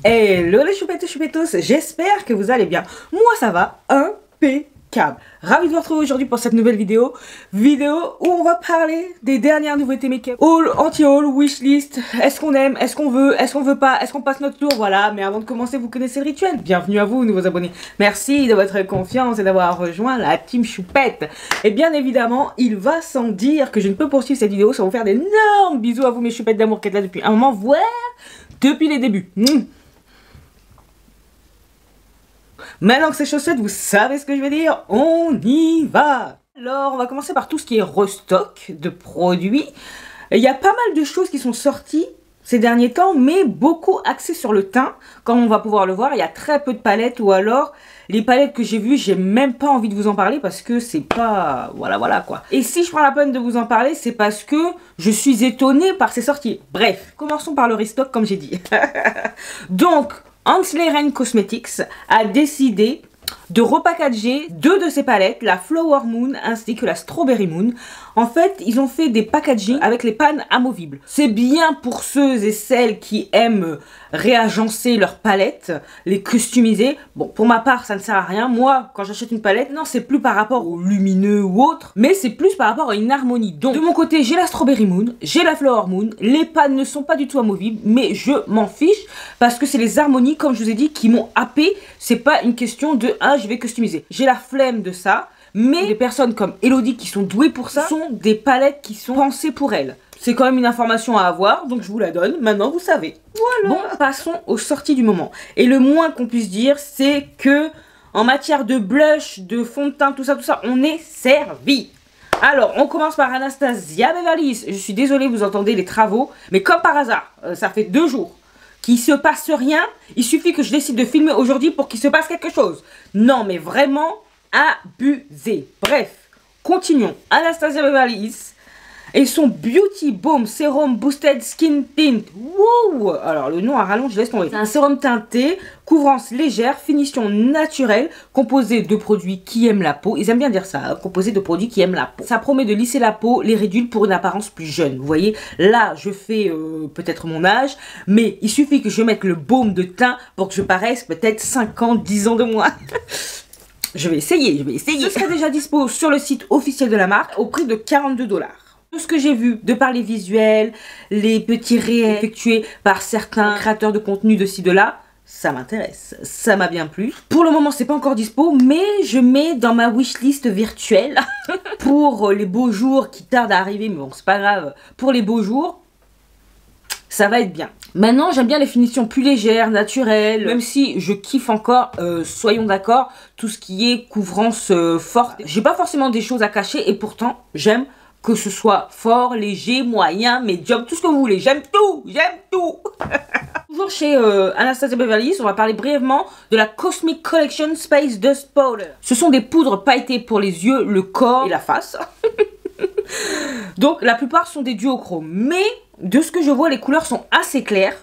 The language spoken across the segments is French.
Hello les choupettes et choupettos, j'espère que vous allez bien. Moi ça va impeccable. Ravi de vous retrouver aujourd'hui pour cette nouvelle vidéo où on va parler des dernières nouveautés make-up. Haul, anti-haul, wishlist, est-ce qu'on aime, est-ce qu'on veut pas, est-ce qu'on passe notre tour, voilà. Mais avant de commencer, vous connaissez le rituel. Bienvenue à vous, nouveaux abonnés. Merci de votre confiance et d'avoir rejoint la team choupette. Et bien évidemment, il va sans dire que je ne peux poursuivre cette vidéo sans vous faire d'énormes bisous à vous mes choupettes d'amour qui êtes là depuis un moment, voire depuis les débuts. Maintenant que c'est chaussettes, vous savez ce que je veux dire, on y va. Alors, on va commencer par tout ce qui est restock de produits. Il y a pas mal de choses qui sont sorties ces derniers temps, mais beaucoup axées sur le teint. Comme on va pouvoir le voir, il y a très peu de palettes, ou alors les palettes que j'ai vues, j'ai même pas envie de vous en parler parce que c'est pas... Voilà quoi. Et si je prends la peine de vous en parler, c'est parce que je suis étonnée par ces sorties. Bref, commençons par le restock comme j'ai dit. Donc... Hensley Rain Cosmetics a décidé de repackager deux de ses palettes, la Flower Moon ainsi que la Strawberry Moon. En fait, ils ont fait des packaging avec les pannes amovibles. C'est bien pour ceux et celles qui aiment réagencer leurs palettes, les customiser. Bon, pour ma part, ça ne sert à rien. Moi, quand j'achète une palette, non, c'est plus par rapport au lumineux ou autre, mais c'est plus par rapport à une harmonie. Donc, de mon côté, j'ai la Strawberry Moon, j'ai la Flower Moon. Les pannes ne sont pas du tout amovibles, mais je m'en fiche parce que c'est les harmonies, comme je vous ai dit, qui m'ont happé. C'est pas une question de « ah, je vais customiser ». J'ai la flemme de ça. Mais les personnes comme Elodie qui sont douées pour ça sont des palettes qui sont pensées pour elles. C'est quand même une information à avoir, donc je vous la donne. Maintenant, vous savez. Voilà. Bon, passons aux sorties du moment. Et le moins qu'on puisse dire, c'est que en matière de blush, de fond de teint, tout ça, on est servi. Alors, on commence par Anastasia Beverly Hills. Je suis désolée, vous entendez les travaux, mais comme par hasard, ça fait 2 jours qu'il se passe rien. Il suffit que je décide de filmer aujourd'hui pour qu'il se passe quelque chose. Non, mais vraiment... abusé. Bref, continuons. Anastasia Beverly Hills et son Beauty Balm Serum Boosted Skin Tint. Wow. Alors le nom à rallonge, je laisse tomber. C'est un sérum teinté, couvrance légère, finition naturelle, composé de produits qui aiment la peau. Ils aiment bien dire ça, hein, composé de produits qui aiment la peau. Ça promet de lisser la peau, les ridules pour une apparence plus jeune. Vous voyez, là je fais peut-être mon âge, mais il suffit que je mette le baume de teint pour que je paraisse peut-être 5 ans, 10 ans de moins. Je vais essayer. Ce serait déjà dispo sur le site officiel de la marque au prix de 42 $. Tout ce que j'ai vu, de par les visuels, les petits réels effectués par certains créateurs de contenu de ci, de là, ça m'intéresse. Ça m'a bien plu. Pour le moment, c'est pas encore dispo, mais je mets dans ma wishlist virtuelle pour les beaux jours qui tardent à arriver, mais bon, c'est pas grave. Pour les beaux jours, ça va être bien. Maintenant, j'aime bien les finitions plus légères, naturelles, même si je kiffe encore, soyons d'accord, tout ce qui est couvrance forte. J'ai pas forcément des choses à cacher et pourtant, j'aime que ce soit fort, léger, moyen, médium, tout ce que vous voulez. J'aime tout. Toujours chez Anastasia Beverly Hills, on va parler brièvement de la Cosmic Collection Space Dust Powder. Ce sont des poudres pailletées pour les yeux, le corps et la face. Donc, la plupart sont des duochromes, mais... de ce que je vois, les couleurs sont assez claires.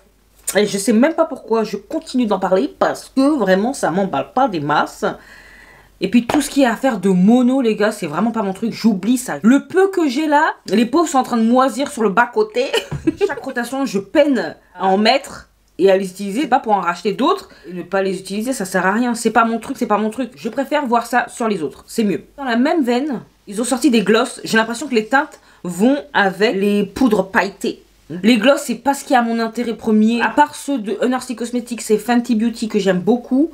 Et je sais même pas pourquoi je continue d'en parler. Parce que vraiment, ça m'emballe pas des masses. Et puis tout ce qui est à faire de mono, les gars, c'est vraiment pas mon truc. J'oublie ça. Le peu que j'ai là, les pauvres sont en train de moisir sur le bas-côté. Chaque rotation, je peine à en mettre et à les utiliser. Pas pour en racheter d'autres. Et ne pas les utiliser, ça sert à rien. C'est pas mon truc, c'est pas mon truc. Je préfère voir ça sur les autres. C'est mieux. Dans la même veine, ils ont sorti des glosses. J'ai l'impression que les teintes vont avec les poudres pailletées. Les gloss, c'est pas ce qui a mon intérêt premier. À part ceux de Unearthly Cosmetics et Fenty Beauty que j'aime beaucoup.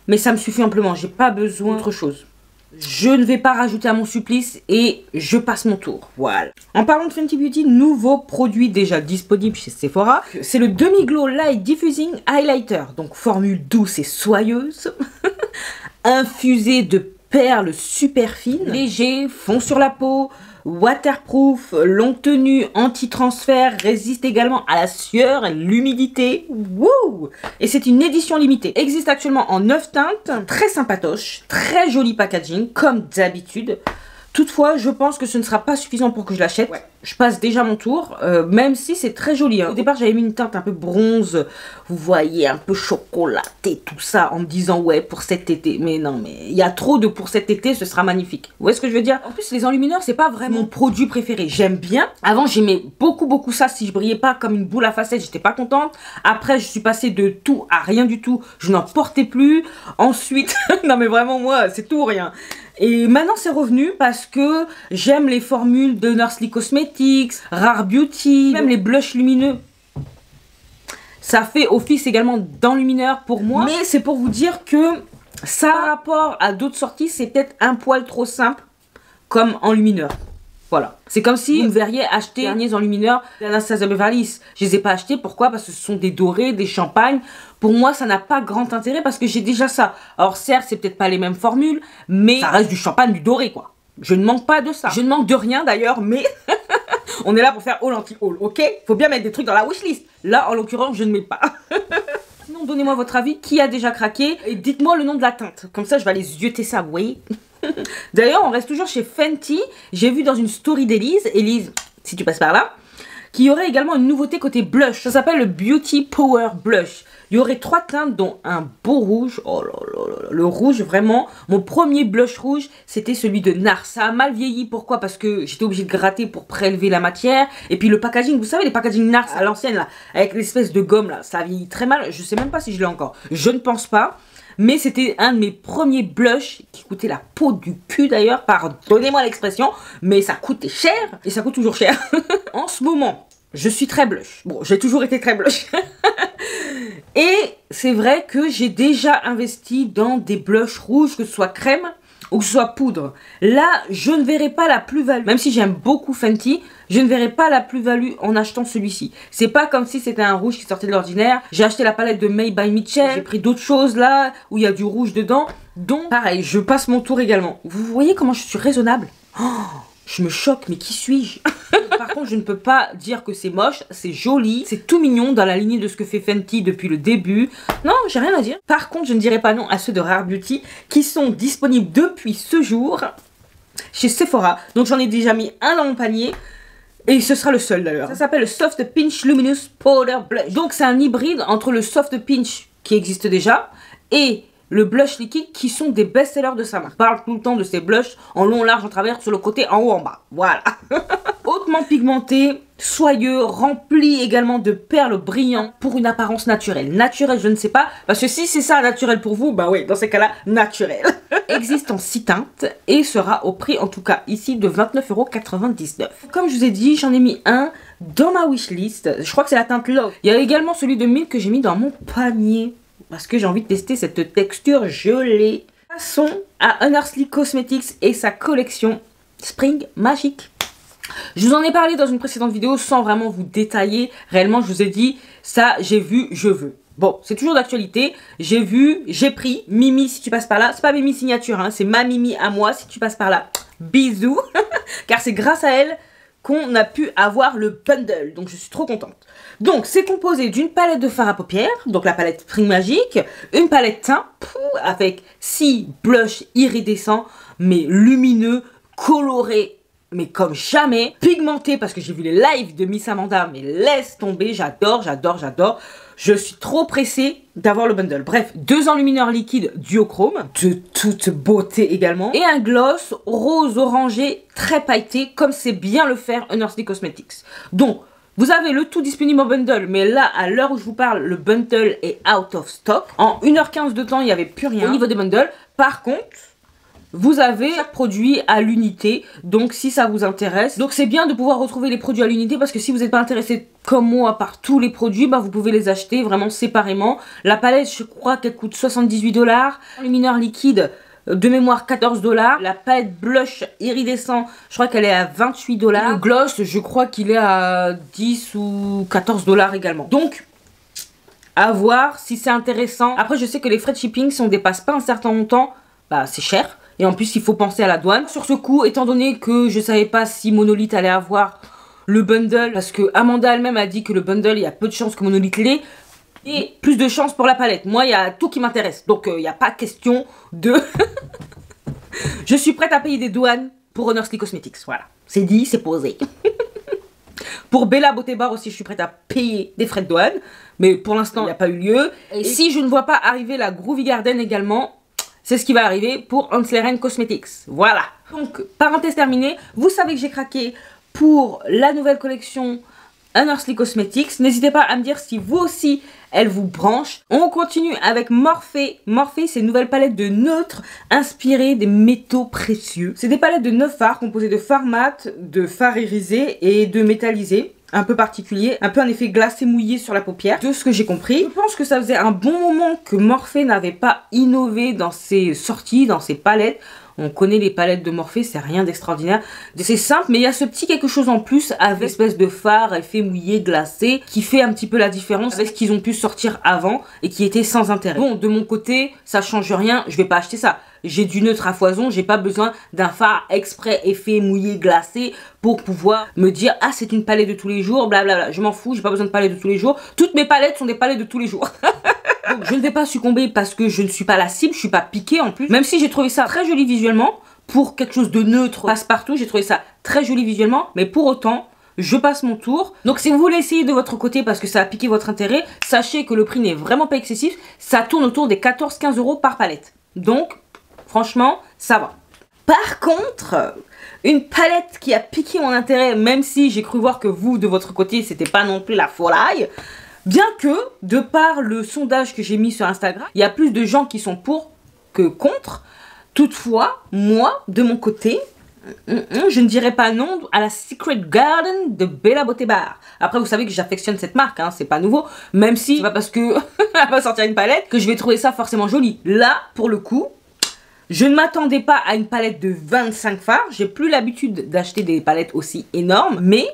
Mais ça me suffit amplement. J'ai pas besoin d'autre chose. Je ne vais pas rajouter à mon supplice et je passe mon tour. Voilà. En parlant de Fenty Beauty, nouveau produit déjà disponible chez Sephora. C'est le Demi Glow Light Diffusing Highlighter. Donc formule douce et soyeuse. Infusée de perles super fines. Léger, fond sur la peau. Waterproof, longue tenue, anti-transfert, résiste également à la sueur et l'humidité. Wouh! Et c'est une édition limitée. Existe actuellement en 9 teintes, très sympatoche, très joli packaging, comme d'habitude. Toutefois, je pense que ce ne sera pas suffisant pour que je l'achète. Ouais. Je passe déjà mon tour, même si c'est très joli. Hein. Au départ, j'avais mis une teinte un peu bronze, vous voyez, un peu chocolaté, tout ça, en me disant ouais, pour cet été. Mais non, mais il y a trop de pour cet été, ce sera magnifique. Vous voyez ce que je veux dire? En plus, les enlumineurs, c'est pas vraiment mon produit préféré. J'aime bien. Avant, j'aimais beaucoup ça. Si je brillais pas comme une boule à facettes, j'étais pas contente. Après, je suis passée de tout à rien du tout. Je n'en portais plus. Ensuite, non mais vraiment, moi, c'est tout ou rien. Et maintenant c'est revenu parce que j'aime les formules de Nursley Cosmetics, Rare Beauty, même les blushs lumineux. Ça fait office également d'enlumineur pour moi. Mais c'est pour vous dire que ça, par rapport à d'autres sorties, c'est peut-être un poil trop simple comme enlumineur. Voilà. C'est comme si vous me verriez acheter les derniers enlumineurs d'Anastasia Beverly Hills. Je les ai pas achetés. Pourquoi? Parce que ce sont des dorés, des champagnes. Pour moi, ça n'a pas grand intérêt parce que j'ai déjà ça. Alors certes, c'est peut-être pas les mêmes formules, mais ça reste du champagne, du doré, quoi. Je ne manque pas de ça. Je ne manque de rien d'ailleurs, mais on est là pour faire haul anti-haul, ok? Faut bien mettre des trucs dans la wishlist. Là, en l'occurrence, je ne mets pas. Sinon, donnez-moi votre avis. Qui a déjà craqué? Et dites-moi le nom de la teinte. Comme ça, je vais aller zioter ça, vous voyez? D'ailleurs, on reste toujours chez Fenty. J'ai vu dans une story d'Elise, si tu passes par là, qu'il y aurait également une nouveauté côté blush. Ça s'appelle le Beauty Power Blush. Il y aurait 3 teintes dont un beau rouge. Oh là là là là, le rouge vraiment. Mon premier blush rouge, c'était celui de NARS. Ça a mal vieilli. Pourquoi? Parce que j'étais obligée de gratter pour prélever la matière. Et puis le packaging, vous savez les packaging NARS à l'ancienne là, avec l'espèce de gomme là, ça a vieilli très mal. Je sais même pas si je l'ai encore. Je ne pense pas. Mais c'était un de mes premiers blushs qui coûtait la peau du cul d'ailleurs, pardonnez-moi l'expression, mais ça coûtait cher et ça coûte toujours cher. En ce moment, je suis très blush. Bon, j'ai toujours été très blush. Et c'est vrai que j'ai déjà investi dans des blushs rouges, que ce soit crème ou que ce soit poudre. Là, je ne verrai pas la plus-value. Même si j'aime beaucoup Fenty, je ne verrai pas la plus-value en achetant celui-ci. C'est pas comme si c'était un rouge qui sortait de l'ordinaire. J'ai acheté la palette de May by Mitchell. J'ai pris d'autres choses là, où il y a du rouge dedans. Donc, pareil, je passe mon tour également. Vous voyez comment je suis raisonnable? Oh, je me choque, mais qui suis-je? Par contre, je ne peux pas dire que c'est moche, c'est joli, c'est tout mignon dans la lignée de ce que fait Fenty depuis le début. Non, j'ai rien à dire. Par contre, je ne dirai pas non à ceux de Rare Beauty qui sont disponibles depuis ce jour chez Sephora. Donc j'en ai déjà mis un dans mon panier. Et ce sera le seul d'ailleurs. Ça s'appelle le Soft Pinch Luminous Powder Blush. Donc c'est un hybride entre le Soft Pinch qui existe déjà et le blush liquide qui sont des best-sellers de sa marque. Je parle tout le temps de ces blushs en long, large, en travers, sur le côté, en haut, en bas. Voilà. Hautement pigmenté, soyeux, rempli également de perles brillantes pour une apparence naturelle. Naturelle, je ne sais pas, parce que si c'est ça naturel pour vous, bah oui, dans ces cas-là, naturel. Existe en 6 teintes et sera au prix, en tout cas ici, de 29,99 €. Comme je vous ai dit, j'en ai mis un dans ma wishlist. Je crois que c'est la teinte Love. Il y a également celui de Milk que j'ai mis dans mon panier. Parce que j'ai envie de tester cette texture gelée. Passons à Nursley Cosmetics et sa collection Spring Magic. Je vous en ai parlé dans une précédente vidéo sans vraiment vous détailler. Réellement, je vous ai dit, ça, j'ai vu, je veux. Bon, c'est toujours d'actualité. J'ai vu, j'ai pris. Mimi, si tu passes par là. C'est pas Mimi signature, hein, c'est ma Mimi à moi. Si tu passes par là, bisous. Car c'est grâce à elle qu'on a pu avoir le bundle. Donc, je suis trop contente. Donc, c'est composé d'une palette de fard à paupières, donc la palette Spring Magic, une palette teint, avec 6 blushs iridescents, mais lumineux, colorés, mais comme jamais, pigmentés, parce que j'ai vu les lives de Miss Amanda, mais laisse tomber, j'adore, j'adore, j'adore. Je suis trop pressée d'avoir le bundle. Bref, 2 enlumineurs liquides duochrome, de toute beauté également, et un gloss rose orangé très pailleté, comme c'est bien le faire Nursley Cosmetics. Donc, vous avez le tout disponible en bundle, mais là, à l'heure où je vous parle, le bundle est out of stock. En 1h15 de temps, il n'y avait plus rien au niveau des bundles. Par contre, vous avez chaque produit à l'unité, donc si ça vous intéresse. Donc c'est bien de pouvoir retrouver les produits à l'unité, parce que si vous n'êtes pas intéressé comme moi par tous les produits, bah vous pouvez les acheter vraiment séparément. La palette, je crois qu'elle coûte 78 $. Le mineur liquide, de mémoire 14 $. La palette blush iridescent, je crois qu'elle est à 28 $. Le gloss, je crois qu'il est à 10 ou 14 $ également. Donc, à voir si c'est intéressant. Après, je sais que les frais de shipping, si on dépasse pas un certain montant, bah c'est cher. Et en plus, il faut penser à la douane. Sur ce coup, étant donné que je savais pas si Monolith allait avoir le bundle, parce que Amanda elle-même a dit que le bundle, il y a peu de chances que Monolith l'ait, et plus de chance pour la palette. Moi, il y a tout qui m'intéresse. Donc, il n'y a pas question de... Je suis prête à payer des douanes pour Honestly Cosmetics. Voilà, c'est dit, c'est posé. Pour Bella Beauté Bar aussi, je suis prête à payer des frais de douane. Mais pour l'instant, il n'y a pas eu lieu. Et si je ne vois pas arriver la Groovy Garden également, c'est ce qui va arriver pour Hansleren Cosmetics. Voilà. Donc, parenthèse terminée. Vous savez que j'ai craqué pour la nouvelle collection Honestly Cosmetics. N'hésitez pas à me dire si vous aussi, elle vous branche. On continue avec Morphe. Morphe, c'est une nouvelle palette de neutres inspirée des métaux précieux. C'est des palettes de 9 fards composées de fards mat, de fards irisés et de métallisés. Un peu particulier, un peu un effet glacé mouillé sur la paupière, de ce que j'ai compris. Je pense que ça faisait un bon moment que Morphe n'avait pas innové dans ses sorties, dans ses palettes. On connaît les palettes de Morphe, c'est rien d'extraordinaire. C'est simple, mais il y a ce petit quelque chose en plus avec l'espèce de phare, effet mouillé, glacé, qui fait un petit peu la différence avec ce qu'ils ont pu sortir avant et qui était sans intérêt. Bon, de mon côté, ça change rien, je vais pas acheter ça. J'ai du neutre à foison, j'ai pas besoin d'un phare exprès effet mouillé, glacé pour pouvoir me dire ah c'est une palette de tous les jours, blablabla. Je m'en fous, j'ai pas besoin de palette de tous les jours. Toutes mes palettes sont des palettes de tous les jours. Donc je ne vais pas succomber parce que je ne suis pas la cible, je suis pas piquée en plus. Même si j'ai trouvé ça très joli visuellement, pour quelque chose de neutre, passe-partout, j'ai trouvé ça très joli visuellement, mais pour autant, je passe mon tour. Donc si vous voulez essayer de votre côté parce que ça a piqué votre intérêt, sachez que le prix n'est vraiment pas excessif, ça tourne autour des 14-15 € par palette. Donc, franchement, ça va. Par contre, une palette qui a piqué mon intérêt, même si j'ai cru voir que vous, de votre côté, c'était pas non plus la folie. Bien que, de par le sondage que j'ai mis sur Instagram, il y a plus de gens qui sont pour que contre. Toutefois, moi, de mon côté, je ne dirais pas non à la Secret Garden de Bella Beauté Bar. Après, vous savez que j'affectionne cette marque, hein, c'est pas nouveau. Même si, c'est pas parce que elle va sortir une palette que je vais trouver ça forcément joli. Là, pour le coup, je ne m'attendais pas à une palette de 25 fards. J'ai plus l'habitude d'acheter des palettes aussi énormes, mais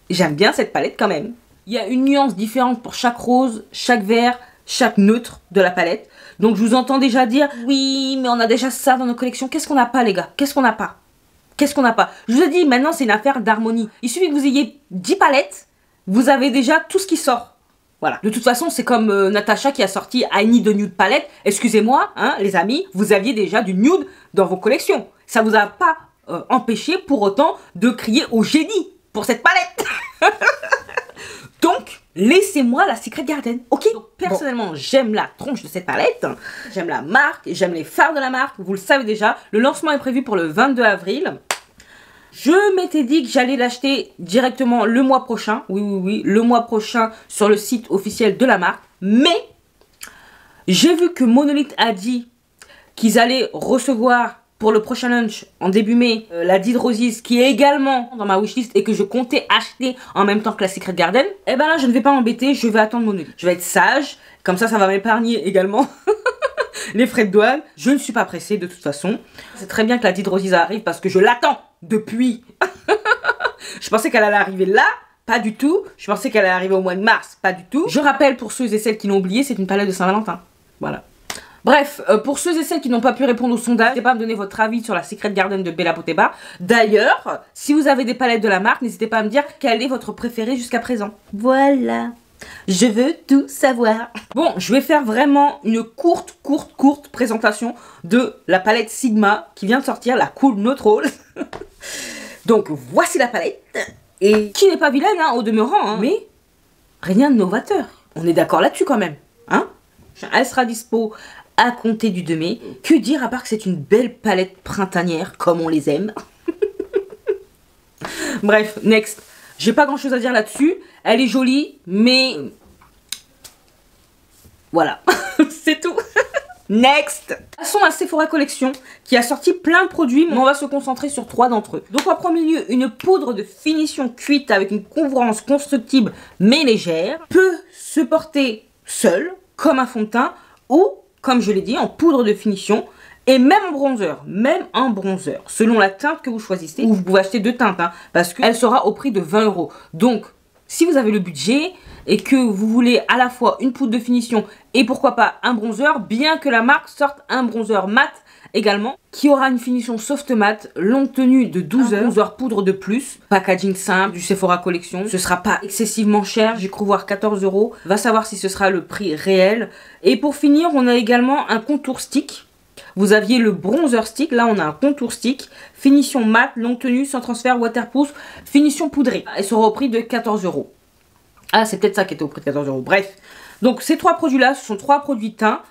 j'aime bien cette palette quand même. Il y a une nuance différente pour chaque rose, chaque vert, chaque neutre de la palette. Donc je vous entends déjà dire, oui, mais on a déjà ça dans nos collections. Qu'est-ce qu'on n'a pas, les gars? Qu'est-ce qu'on n'a pas? Qu'est-ce qu'on n'a pas? Je vous ai dit, maintenant c'est une affaire d'harmonie. Il suffit que vous ayez 10 palettes, vous avez déjà tout ce qui sort. Voilà. De toute façon, c'est comme Natacha qui a sorti I Need a Nude Palette. Excusez-moi, hein, les amis, vous aviez déjà du nude dans vos collections. Ça vous a pas empêché pour autant de crier au génie pour cette palette. Donc, laissez-moi la Secret Garden, ok? Donc, personnellement, j'aime la tronche de cette palette, j'aime la marque, j'aime les fards de la marque, vous le savez déjà. Le lancement est prévu pour le 22 avril. Je m'étais dit que j'allais l'acheter directement le mois prochain, oui, le mois prochain sur le site officiel de la marque. Mais, j'ai vu que Monolith a dit qu'ils allaient recevoir pour le prochain lunch en début mai la Dead Roses qui est également dans ma wishlist et que je comptais acheter en même temps que la Secret Garden. Et ben là je ne vais pas m'embêter, je vais attendre Monolith. Je vais être sage, comme ça va m'épargner également les frais de douane. Je ne suis pas pressée de toute façon. C'est très bien que la Dead Roses arrive parce que je l'attends depuis. Je pensais qu'elle allait arriver là. Pas du tout. Je pensais qu'elle allait arriver au mois de mars. Pas du tout. Je rappelle pour ceux et celles qui l'ont oublié, c'est une palette de Saint-Valentin. Voilà. Bref, pour ceux et celles qui n'ont pas pu répondre au sondage, n'hésitez pas à me donner votre avis sur la Secret Garden de Bella Beauté Bar. D'ailleurs, si vous avez des palettes de la marque, n'hésitez pas à me dire quelle est votre préférée jusqu'à présent. Voilà, je veux tout savoir. Bon, je vais faire vraiment une courte présentation de la palette Sigma qui vient de sortir, la Cool Neutrals. Donc, voici la palette. Et qui n'est pas vilaine, hein, au demeurant, hein, mais rien de novateur. On est d'accord là-dessus quand même, hein? Elle sera dispo à compter du 2 mai. Que dire à part que c'est une belle palette printanière, comme on les aime. Bref, next. J'ai pas grand chose à dire là-dessus. Elle est jolie, mais... Voilà. C'est tout. Next. Passons à Sephora Collection, qui a sorti plein de produits, mais on va se concentrer sur 3 d'entre eux. Donc en premier lieu, une poudre de finition cuite avec une couvrance constructible, mais légère. Peut se porter seule, comme un fond de teint, ou, comme je l'ai dit, en poudre de finition, et même en bronzer, selon la teinte que vous choisissez, ou vous pouvez acheter 2 teintes, hein, parce qu'elle sera au prix de 20 €. Donc, si vous avez le budget, et que vous voulez à la fois une poudre de finition, et pourquoi pas un bronzer, bien que la marque sorte un bronzer mat également, qui aura une finition soft mat, longue tenue de 12 heures, bronzer poudre de plus, packaging simple, du Sephora Collection, ce sera pas excessivement cher, j'ai cru voir 14 €, va savoir si ce sera le prix réel. Et pour finir, on a également un contour stick, Vous aviez le bronzer stick, là on a un contour stick, finition mat, longue tenue, sans transfert, waterproof, finition poudrée. Elle sera au prix de 14 €. Ah, c'est peut-être ça qui était au prix de 14 €. Bref, donc ces 3 produits-là, ce sont 3 produits teint.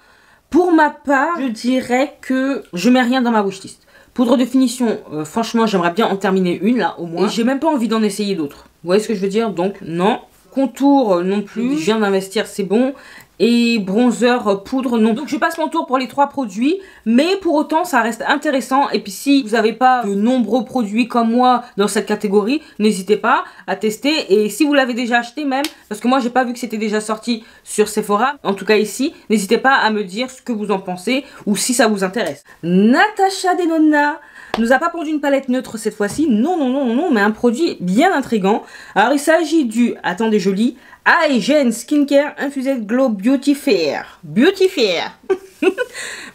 Pour ma part, je dirais que je mets rien dans ma wishlist. Poudre de finition, franchement, j'aimerais bien en terminer une là au moins. Et j'ai même pas envie d'en essayer d'autres. Vous voyez ce que je veux dire? Donc non. Contour non plus, je viens d'investir, c'est bon. Et bronzer, poudre, non. Donc je passe mon tour pour les 3 produits, mais pour autant ça reste intéressant. Et puis si vous n'avez pas de nombreux produits comme moi dans cette catégorie, n'hésitez pas à tester. Et si vous l'avez déjà acheté même, parce que moi j'ai pas vu que c'était déjà sorti sur Sephora, en tout cas ici, n'hésitez pas à me dire ce que vous en pensez ou si ça vous intéresse. Natasha Denona nous a pas pondu une palette neutre cette fois-ci, non, mais un produit bien intriguant. Alors il s'agit du, attendez je lis, Hygiene Skincare Infused Glow Beauty Fair. Beauty Fair.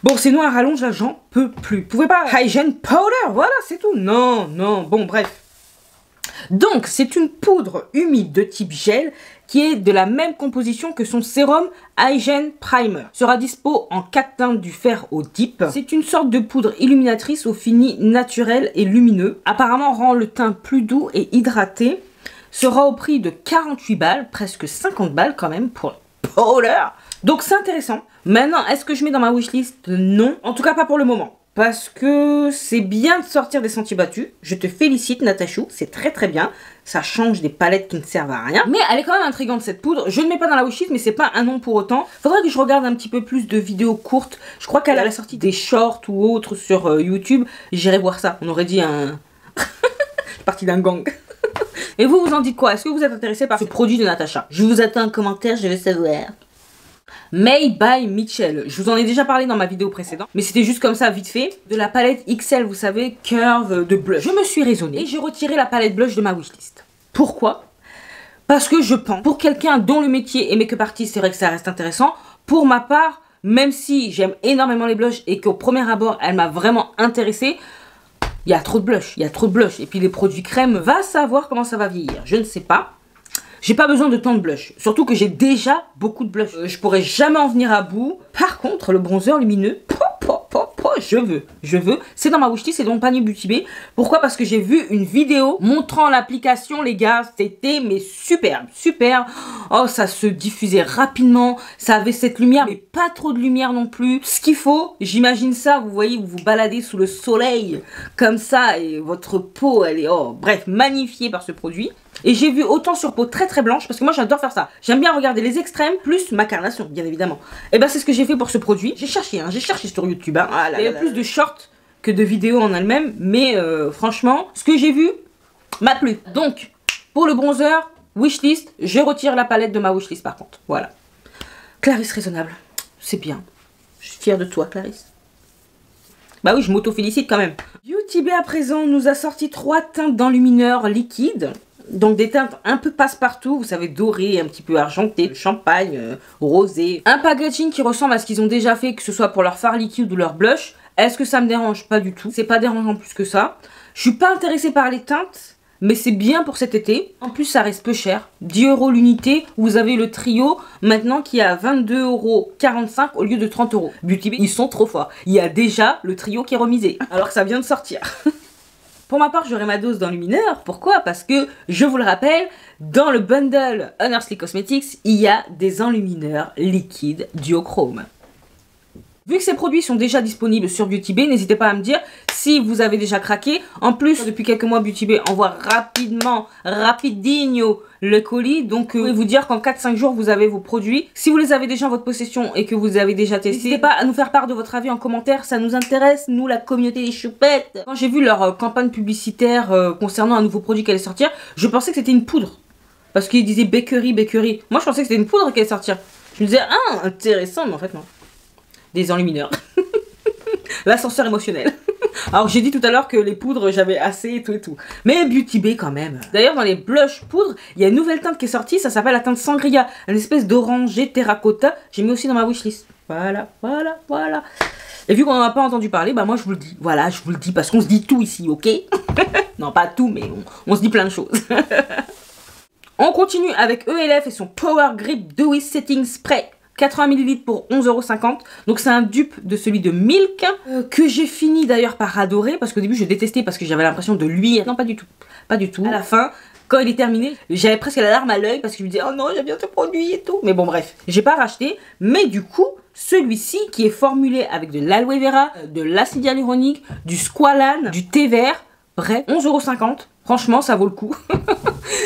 Bon, c'est noir à rallonge, là, j'en peux plus. Vous pouvez pas... Hygiene Powder, voilà, c'est tout. Non, bon, bref. Donc, c'est une poudre humide de type gel qui est de la même composition que son sérum Hygiene Primer. Sera dispo en 4 teintes du fer au dip. C'est une sorte de poudre illuminatrice au fini naturel et lumineux. Apparemment, rend le teint plus doux et hydraté. Sera au prix de 48 balles, presque 50 balles quand même pour le powder. Donc c'est intéressant. Maintenant, est-ce que je mets dans ma wishlist? Non. En tout cas, pas pour le moment. Parce que c'est bien de sortir des sentiers battus. Je te félicite, Natachou. C'est très bien. Ça change des palettes qui ne servent à rien. Mais elle est quand même intrigante cette poudre. Je ne mets pas dans la wishlist, mais c'est pas un non pour autant. Faudrait que je regarde un petit peu plus de vidéos courtes. Je crois qu'elle a la sortie des shorts ou autres sur YouTube. J'irai voir ça. On aurait dit un... partie d'un gang. Et vous en dites quoi? Est-ce que vous êtes intéressé par ce produit de Natasha? Je vous attends en commentaire, je veux savoir. Made by Mitchell. Je vous en ai déjà parlé dans ma vidéo précédente, mais c'était juste comme ça, vite fait. De la palette XL, vous savez, curve de blush. Je me suis raisonnée et j'ai retiré la palette blush de ma wishlist. Pourquoi? Parce que je pense, pour quelqu'un dont le métier est make-up artist, c'est vrai que ça reste intéressant. Pour ma part, même si j'aime énormément les blushs et qu'au premier abord, elle m'a vraiment intéressée, il y a trop de blush, Et puis les produits crème, va savoir comment ça va vieillir. Je ne sais pas. J'ai pas besoin de tant de blush. Surtout que j'ai déjà beaucoup de blush. Je pourrais jamais en venir à bout. Par contre, le bronzer lumineux, je veux. C'est dans ma wishlist, c'est dans mon panier Beauty Bay. Pourquoi? Parce que j'ai vu une vidéo montrant l'application, les gars. C'était mais superbe. Oh, ça se diffusait rapidement. Ça avait cette lumière, mais pas trop de lumière non plus. Ce qu'il faut, j'imagine ça, vous voyez, vous vous baladez sous le soleil comme ça et votre peau, elle est, oh, bref, magnifiée par ce produit. Et j'ai vu autant sur peau très blanche, parce que moi j'adore faire ça. J'aime bien regarder les extrêmes, plus ma carnation, bien évidemment. Et ben c'est ce que j'ai fait pour ce produit. J'ai cherché sur YouTube. Hein. Il y a plus de shorts que de vidéos en elles-mêmes. Mais franchement, ce que j'ai vu m'a plu. Donc, pour le bronzer, wishlist, je retire la palette de ma wishlist par contre. Voilà. Clarisse raisonnable, c'est bien. Je suis fière de toi, Clarisse. Bah oui, je m'auto-félicite quand même. Beauty Bay à présent nous a sorti 3 teintes d'enlumineur liquide. Donc des teintes un peu passe-partout, vous savez, doré, un petit peu argenté, champagne, rosé. Un packaging qui ressemble à ce qu'ils ont déjà fait, que ce soit pour leur fard liquide ou leur blush. Est-ce que ça me dérange? Pas du tout. C'est pas dérangeant plus que ça. Je suis pas intéressée par les teintes, mais c'est bien pour cet été. En plus, ça reste peu cher. 10 € l'unité. Vous avez le trio maintenant qui est à 22,45 € au lieu de 30 €. Beauty Bay, ils sont trop forts. Il y a déjà le trio qui est remisé, alors que ça vient de sortir. Pour ma part, j'aurai ma dose d'enlumineur. Pourquoi? Parce que, je vous le rappelle, dans le bundle Honestly Cosmetics, il y a des enlumineurs liquides duochrome. Vu que ces produits sont déjà disponibles sur Beauty Bay, n'hésitez pas à me dire si vous avez déjà craqué. En plus, depuis quelques mois, Beauty Bay envoie rapidinho le colis. Donc, je vais vous dire qu'en 4-5 jours, vous avez vos produits. Si vous les avez déjà en votre possession et que vous avez déjà testé, n'hésitez pas à nous faire part de votre avis en commentaire. Ça nous intéresse, nous, la communauté des choupettes. Quand j'ai vu leur campagne publicitaire concernant un nouveau produit qui allait sortir, je pensais que c'était une poudre. Parce qu'ils disaient bakery. Moi, je pensais que c'était une poudre qui allait sortir. Je me disais, ah, intéressant, mais en fait, non. Des enlumineurs. L'ascenseur émotionnel. Alors j'ai dit tout à l'heure que les poudres j'avais assez et tout. Mais Beauty Bay quand même. D'ailleurs dans les blush poudres, il y a une nouvelle teinte qui est sortie, ça s'appelle la teinte Sangria. Une espèce d'orangé terracotta. J'ai mis aussi dans ma wishlist. Voilà. Et vu qu'on n'en a pas entendu parler, bah moi je vous le dis. Voilà, je vous le dis parce qu'on se dit tout ici, ok? Non pas tout, mais on se dit plein de choses. On continue avec ELF et son Power Grip Dewy Setting Spray. 80 ml pour 11,50 €. Donc c'est un dupe de celui de Milk que j'ai fini d'ailleurs par adorer parce qu'au début je détestais parce que j'avais l'impression de luire. Non, pas du tout. Pas du tout. À la fin, quand il est terminé, j'avais presque la larme à l'œil parce que je me disais oh non, j'aime bien ce produit et tout. Mais bon bref, j'ai pas racheté. Mais du coup, celui-ci qui est formulé avec de l'aloe vera, de l'acide hyaluronique, du squalane, du thé vert, bref, 11,50 €. Franchement, ça vaut le coup.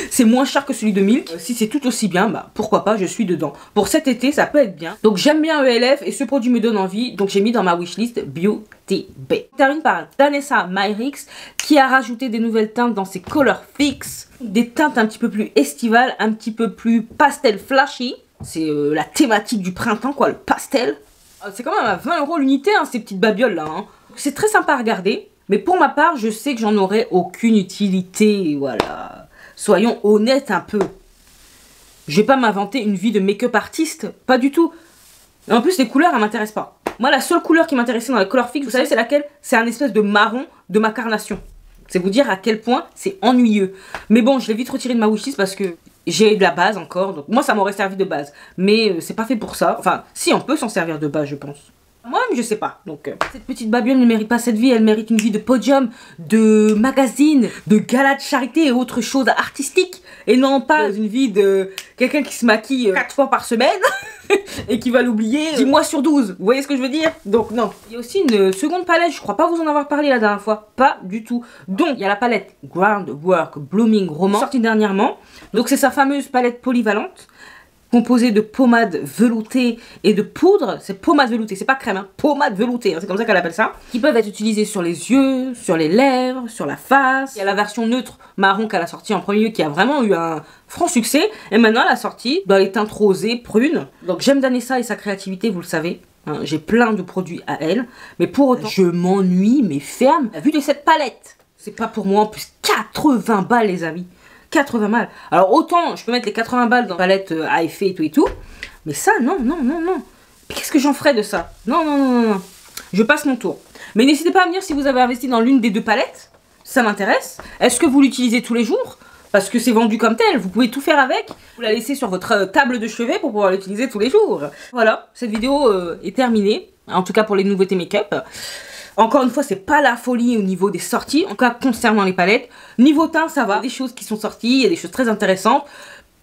C'est moins cher que celui de Milk. Si c'est tout aussi bien, bah pourquoi pas, je suis dedans. Pour cet été, ça peut être bien. Donc j'aime bien ELF et ce produit me donne envie. Donc j'ai mis dans ma wishlist Beauty Bay. On termine par Danessa Myrix qui a rajouté des nouvelles teintes dans ses Color Fix. Des teintes un petit peu plus estivales, un petit peu plus pastel flashy. C'est la thématique du printemps quoi, le pastel. C'est quand même à 20 € l'unité hein, ces petites babioles là. Hein. C'est très sympa à regarder. Mais pour ma part, je sais que j'en aurai aucune utilité, voilà. Soyons honnêtes un peu. Je vais pas m'inventer une vie de make-up artiste, pas du tout. Et en plus, les couleurs, elles m'intéressent pas. Moi, la seule couleur qui m'intéressait dans les Color Fix, vous savez c'est laquelle? C'est un espèce de marron de ma carnation. C'est vous dire à quel point c'est ennuyeux. Mais bon, je l'ai vite retiré de ma wishlist parce que j'ai de la base encore. Donc moi, ça m'aurait servi de base. Mais c'est pas fait pour ça. Enfin, si, on peut s'en servir de base, je pense. Moi-même, je sais pas. Donc, cette petite babiole ne mérite pas cette vie. Elle mérite une vie de podium, de magazine, de gala de charité et autres choses artistiques. Et non pas une vie de quelqu'un qui se maquille 4 fois par semaine et qui va l'oublier 10 mois sur 12. Vous voyez ce que je veux dire? Donc, non. Il y a aussi une seconde palette. Je crois pas vous en avoir parlé la dernière fois. Pas du tout. Donc, il y a la palette Groundwork Blooming Romance sortie dernièrement. Donc, c'est sa fameuse palette polyvalente. Composé de pommade veloutée et de poudre. C'est pommade veloutée, c'est pas crème, hein. Pommade veloutée, hein. C'est comme ça qu'elle appelle ça. Qui peuvent être utilisées sur les yeux, sur les lèvres, sur la face. Il y a la version neutre marron qu'elle a sortie en premier lieu qui a vraiment eu un franc succès. Et maintenant elle a sorti dans les teintes rosées, prunes. Donc j'aime Danessa et sa créativité, vous le savez. Hein, j'ai plein de produits à elle. Mais pour autant, je m'ennuie, mais ferme. Vu de cette palette, c'est pas pour moi en plus 80 balles les amis. 80 balles. Alors autant je peux mettre les 80 balles dans la palette à effet et tout. Mais ça, non, non, non, non. Qu'est-ce que j'en ferais de ça? Non, non, non, non, non. Je passe mon tour. Mais n'hésitez pas à me dire si vous avez investi dans l'une des deux palettes. Ça m'intéresse. Est-ce que vous l'utilisez tous les jours? Parce que c'est vendu comme tel. Vous pouvez tout faire avec. Vous la laissez sur votre table de chevet pour pouvoir l'utiliser tous les jours. Voilà, cette vidéo est terminée. En tout cas pour les nouveautés make-up. Encore une fois, c'est pas la folie au niveau des sorties, en tout cas concernant les palettes. Niveau teint, ça va. Il y a des choses qui sont sorties, il y a des choses très intéressantes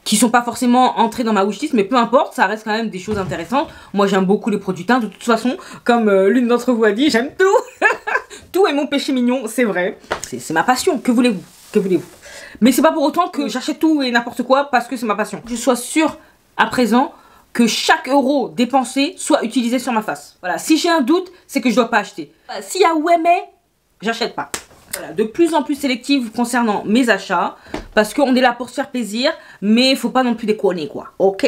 qui sont pas forcément entrées dans ma wishlist, mais peu importe, ça reste quand même des choses intéressantes. Moi, j'aime beaucoup les produits teints. De toute façon, comme l'une d'entre vous a dit, j'aime tout. Tout est mon péché mignon, c'est vrai. C'est ma passion. Que voulez-vous? Que voulez-vous? Mais c'est pas pour autant que j'achète tout et n'importe quoi parce que c'est ma passion. Je sois sûre à présent que chaque euro dépensé soit utilisé sur ma face. Voilà, si j'ai un doute, c'est que je dois pas acheter. S'il y a ouais mais, j'achète pas. Voilà, de plus en plus sélective concernant mes achats, parce qu'on est là pour se faire plaisir, mais faut pas non plus déconner quoi, ok?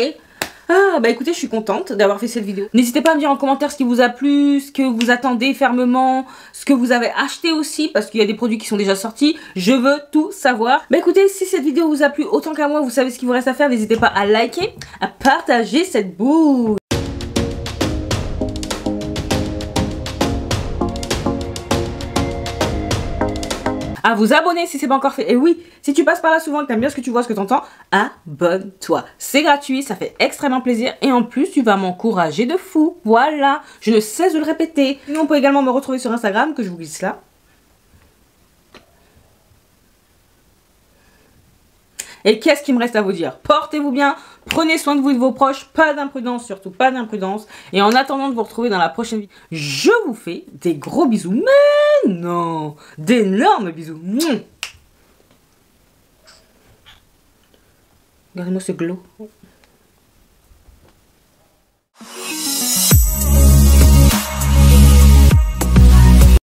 Ah bah écoutez, je suis contente d'avoir fait cette vidéo. N'hésitez pas à me dire en commentaire ce qui vous a plu, ce que vous attendez fermement, ce que vous avez acheté aussi, parce qu'il y a des produits qui sont déjà sortis. Je veux tout savoir. Bah écoutez, si cette vidéo vous a plu autant qu'à moi, vous savez ce qu'il vous reste à faire. N'hésitez pas à liker, à partager cette bouse. À vous abonner si c'est pas encore fait. Et oui, si tu passes par là souvent et que t'aimes bien ce que tu vois, ce que t'entends, abonne-toi. C'est gratuit, ça fait extrêmement plaisir et en plus tu vas m'encourager de fou. Voilà, je ne cesse de le répéter. Sinon on peut également me retrouver sur Instagram que je vous glisse là. Et qu'est-ce qu'il me reste à vous dire? Portez-vous bien, prenez soin de vous et de vos proches, pas d'imprudence, surtout pas d'imprudence. Et en attendant de vous retrouver dans la prochaine vidéo, je vous fais des gros bisous. Mais non, d'énormes bisous. Regardez-moi ce glow.